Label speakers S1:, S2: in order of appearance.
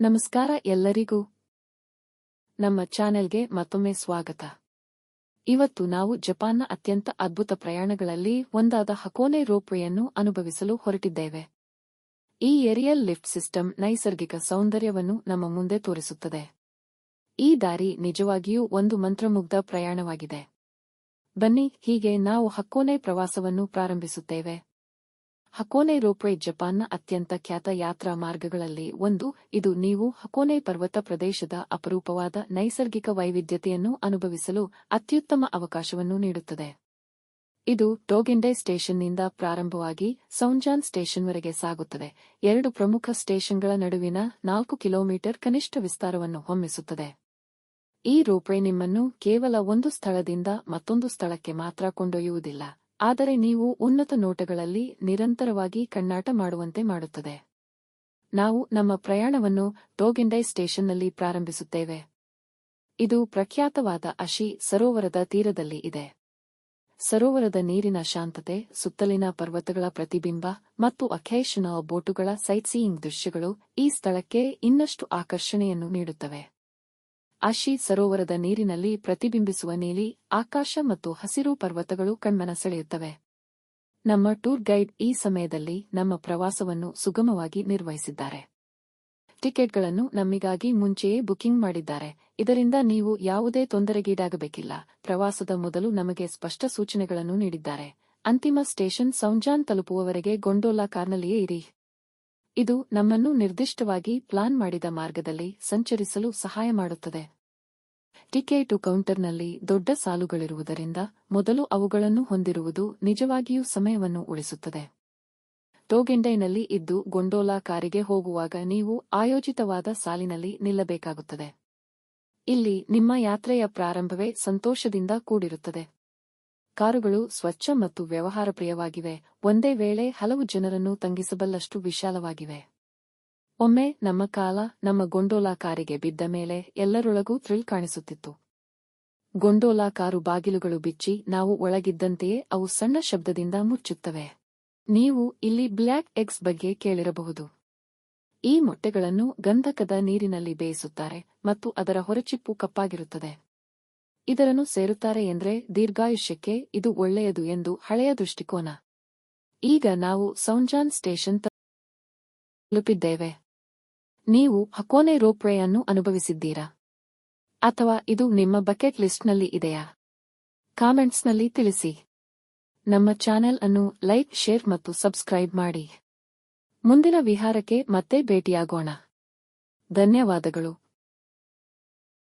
S1: ನಮಸ್ಕಾರ ಎಲ್ಲರಿಗೂ. ನಮ್ಮ ಚಾನೆಲ್ಗೆ ಮತ್ತೊಮ್ಮೆ ಸ್ವಾಗತ. ಇವತ್ತು ನಾವು ಜಪಾನ್ನ ಅತ್ಯಂತ ಅದ್ಭುತ ಪ್ರಯಾಣಗಳಲ್ಲಿ ಒಂದಾದ ಹಕೋನೆ ರೋಪ್ವೇಯನ್ನು ಅನುಭವಿಸಲು ಹೊರಟಿದ್ದೇವೆ. ಈ ಏರಿಯಲ್ ಲಿಫ್ಟ್ ಸಿಸ್ಟಮ್ ನೈಸರ್ಗಿಕ ಸೌಂದರ್ಯವನ್ನು ನಮ್ಮ ಮುಂದೆ ತೋರಿಸುತ್ತದೆ. ಈ ದಾರಿ ನಿಜವಾಗಿಯೂ ಒಂದು ಮಂತ್ರಮುಗ್ಧ ಪ್ರಯಾಣವಾಗಿದೆ. ಬನ್ನಿ, ಹೀಗೆ ನಾವು ಹಕೋನೆ ಪ್ರವಾಸವನ್ನು ಪ್ರಾರಂಭಿಸುತ್ತೇವೆ. ಹಕೋನೆ ರೋಪ್ವೇ ಜಪಾನ್ನ ಅತ್ಯಂತ ಖ್ಯಾತ ಯಾತ್ರಾ ಮಾರ್ಗಗಳಲ್ಲಿ ಒಂದು. ಇದು ನೀವು ಹಕೋನೆ ಪರ್ವತ ಪ್ರದೇಶದ ಅಪರೂಪವಾದ ನೈಸರ್ಗಿಕ ವೈವಿಧ್ಯತೆಯನ್ನು ಅನುಭವಿಸಲು ಅತ್ಯುತ್ತಮ ಅವಕಾಶವನ್ನು ನೀಡುತ್ತದೆ. ಇದು ಟೋಗೆಂಡೆ ಸ್ಟೇಷನ್ನಿಂದ ಪ್ರಾರಂಭವಾಗಿ ಸೌಂಜಾನ್ ಸ್ಟೇಷನ್ವರೆಗೆ ಸಾಗುತ್ತದೆ. ಎರಡು ಪ್ರಮುಖ ಸ್ಟೇಷನ್ಗಳ ನಡುವಿನ 4 ಕಿಲೋಮೀಟರ್ ಕನಿಷ್ಠ ವಿಸ್ತಾರವನ್ನು ಹೊಮ್ಮಿಸುತ್ತದೆ. ಈ ರೋಪ್ವೇ ನಿಮ್ಮನ್ನು ಕೇವಲ ಒಂದು ಸ್ಥಳದಿಂದ ಮತ್ತೊಂದು ಸ್ಥಳಕ್ಕೆ ಮಾತ್ರ ಕೊಂಡೊಯ್ಯುವುದಿಲ್ಲ, ಆದರೆ ನೀವು ಉನ್ನತ ನೋಟಗಳಲ್ಲಿ ನಿರಂತರವಾಗಿ ಕಣ್ಣಾಟ ಮಾಡುವಂತೆ ಮಾಡುತ್ತದೆ. ನಾವು ನಮ್ಮ ಪ್ರಯಾಣವನ್ನು ಟೋಗೆಂಡೈ ಸ್ಟೇಷನ್ನಲ್ಲಿ ಪ್ರಾರಂಭಿಸುತ್ತೇವೆ. ಇದು ಪ್ರಖ್ಯಾತವಾದ ಅಶಿ ಸರೋವರದ ತೀರದಲ್ಲಿ ಇದೆ. ಸರೋವರದ ನೀರಿನ ಶಾಂತತೆ, ಸುತ್ತಲಿನ ಪರ್ವತಗಳ ಪ್ರತಿಬಿಂಬ ಮತ್ತು ಅಕೇಶನಲ್ ಬೋಟುಗಳ ಸೈಟ್ಸೀಯಿಂಗ್ ದೃಶ್ಯಗಳು ಈ ಸ್ಥಳಕ್ಕೆ ಇನ್ನಷ್ಟು ಆಕರ್ಷಣೆಯನ್ನು ನೀಡುತ್ತವೆ. ಅಶಿ ಸರೋವರದ ನೀರಿನಲ್ಲಿ ಪ್ರತಿಬಿಂಬಿಸುವ ನೀಲಿ ಆಕಾಶ ಮತ್ತು ಹಸಿರು ಪರ್ವತಗಳು ಕಣ್ಮನ ಸೆಳೆಯುತ್ತವೆ. ನಮ್ಮ ಟೂರ್ ಗೈಡ್ ಈ ಸಮಯದಲ್ಲಿ ನಮ್ಮ ಪ್ರವಾಸವನ್ನು ಸುಗಮವಾಗಿ ನಿರ್ವಹಿಸಿದ್ದಾರೆ. ಟಿಕೆಟ್ಗಳನ್ನು ನಮ್ಮಿಗಾಗಿ ಮುಂಚೆಯೇ ಬುಕಿಂಗ್ ಮಾಡಿದ್ದಾರೆ. ಇದರಿಂದ ನೀವು ಯಾವುದೇ ತೊಂದರೆಗೀಡಾಗಬೇಕಿಲ್ಲ. ಪ್ರವಾಸದ ಮೊದಲು ನಮಗೆ ಸ್ಪಷ್ಟ ಸೂಚನೆಗಳನ್ನು ನೀಡಿದ್ದಾರೆ. ಅಂತಿಮ ಸ್ಟೇಷನ್ ಸೌಂಜಾನ್ ತಲುಪುವವರೆಗೆ ಗೊಂಡೋಲಾ ಕಾರ್ನಲ್ಲಿಯೇ ಇರಿ. ಇದು ನಮ್ಮನ್ನು ನಿರ್ದಿಷ್ಟವಾಗಿ ಪ್ಲಾನ್ ಮಾಡಿದ ಮಾರ್ಗದಲ್ಲಿ ಸಂಚರಿಸಲು ಸಹಾಯ ಮಾಡುತ್ತದೆ. ಟಿಕೆಟ್ ಕೌಂಟರ್ನಲ್ಲಿ ದೊಡ್ಡ ಸಾಲುಗಳಿರುವುದರಿಂದ ಮೊದಲು ಅವುಗಳನ್ನು ಹೊಂದಿರುವುದು ನಿಜವಾಗಿಯೂ ಸಮಯವನ್ನು ಉಳಿಸುತ್ತದೆ. ಟೋಗೆಂಡೈನಲ್ಲಿ ಇದ್ದು ಗೊಂಡೋಲಾ ಕಾರಿಗೆ ಹೋಗುವಾಗ ನೀವು ಆಯೋಜಿತವಾದ ಸಾಲಿನಲ್ಲಿ ನಿಲ್ಲಬೇಕಾಗುತ್ತದೆ. ಇಲ್ಲಿ ನಿಮ್ಮ ಯಾತ್ರೆಯ ಪ್ರಾರಂಭವೇ ಸಂತೋಷದಿಂದ ಕೂಡಿರುತ್ತದೆ. ಕಾರುಗಳು ಸ್ವಚ್ಛ ಮತ್ತು ವ್ಯವಹಾರಪ್ರಿಯವಾಗಿವೆ, ಒಂದೇ ವೇಳೆ ಹಲವು ಜನರನ್ನು ತಂಗಿಸಬಲ್ಲಷ್ಟು ವಿಶಾಲವಾಗಿವೆ. ಒಮ್ಮೆ ನಮ್ಮ ಕಾಲ ನಮ್ಮ ಗೊಂಡೋಲಾ ಕಾರಿಗೆ ಬಿದ್ದ ಮೇಲೆ ಎಲ್ಲರೊಳಗೂ ಥ್ರಿಲ್ ಕಾಣಿಸುತ್ತಿತ್ತು. ಗೊಂಡೋಲಾ ಕಾರು ಬಾಗಿಲುಗಳು ಬಿಚ್ಚಿ ನಾವು ಒಳಗಿದ್ದಂತೆಯೇ ಅವು ಸಣ್ಣ ಶಬ್ದದಿಂದ ಮುಚ್ಚುತ್ತವೆ. ನೀವು ಇಲ್ಲಿ ಬ್ಲ್ಯಾಕ್ ಎಗ್ಸ್ ಬಗ್ಗೆ ಕೇಳಿರಬಹುದು. ಈ ಮೊಟ್ಟೆಗಳನ್ನು ಗಂಧಕದ ನೀರಿನಲ್ಲಿ ಬೇಯಿಸುತ್ತಾರೆ ಮತ್ತು ಅದರ ಹೊರಚಿಪ್ಪು ಕಪ್ಪಾಗಿರುತ್ತದೆ. ಇದರನ್ನು ಸೇರುತ್ತಾರೆ ಎಂದ್ರೆ ದೀರ್ಘಾಯುಷ್ಯಕ್ಕೆ ಇದು ಒಳ್ಳೆಯದು ಎಂದು ಹಳೆಯ ದೃಷ್ಟಿಕೋನ. ಈಗ ನಾವು ಸೌಂಜಾನ್ ಸ್ಟೇಷನ್ ತಲುಪಿದ್ದೇವೆ. ನೀವು ಹಕೋನೆ ರೋಪ್ವೇ ಅನ್ನು ಅನುಭವಿಸಿದ್ದೀರಾ? ಅಥವಾ ಇದು ನಿಮ್ಮ ಬಕೆಟ್ ಲಿಸ್ಟ್ನಲ್ಲಿ ಇದೆಯಾ? ಕಾಮೆಂಟ್ಸ್ನಲ್ಲಿ ತಿಳಿಸಿ. ನಮ್ಮ ಚಾನೆಲ್ ಅನ್ನು ಲೈಕ್, ಶೇರ್ ಮತ್ತು ಸಬ್ಸ್ಕ್ರೈಬ್ ಮಾಡಿ. ಮುಂದಿನ ವಿಹಾರಕ್ಕೆ ಮತ್ತೆ ಭೇಟಿಯಾಗೋಣ. ಧನ್ಯವಾದಗಳು.